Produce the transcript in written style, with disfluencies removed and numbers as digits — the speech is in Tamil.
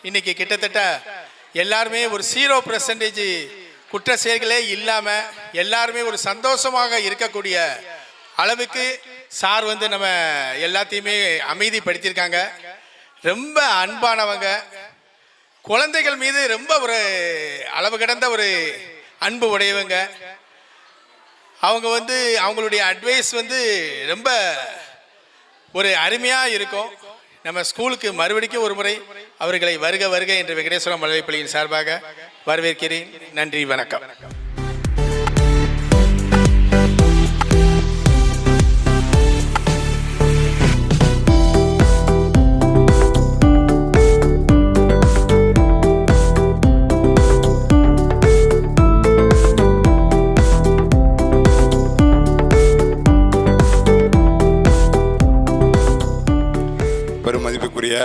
இன்னைக்கு கிட்டத்தட்ட எல்லாருமே ஒரு 0% குற்ற செயல்களே இல்லாமல் எல்லாருமே ஒரு சந்தோஷமாக இருக்கக்கூடிய அளவுக்கு சார் வந்து நம்ம எல்லாத்தையுமே அமைதிப்படுத்தியிருக்காங்க. ரொம்ப அன்பானவங்க, குழந்தைகள் மீது ரொம்ப ஒரு அளவு கடந்த ஒரு அன்பு உடையவங்க. அவங்க வந்து அவங்களுடைய அட்வைஸ் வந்து ரொம்ப ஒரு அருமையாக இருக்கும். நம்ம ஸ்கூலுக்கு மறுபடிக்கும் ஒரு முறை அவர்களை வருக வருக என்று வெங்கடேஸ்வரம் மழலைப்பள்ளியின் சார்பாக வரவேற்கிறேன். நன்றி, வணக்கம். பெருமதிப்புக்குரிய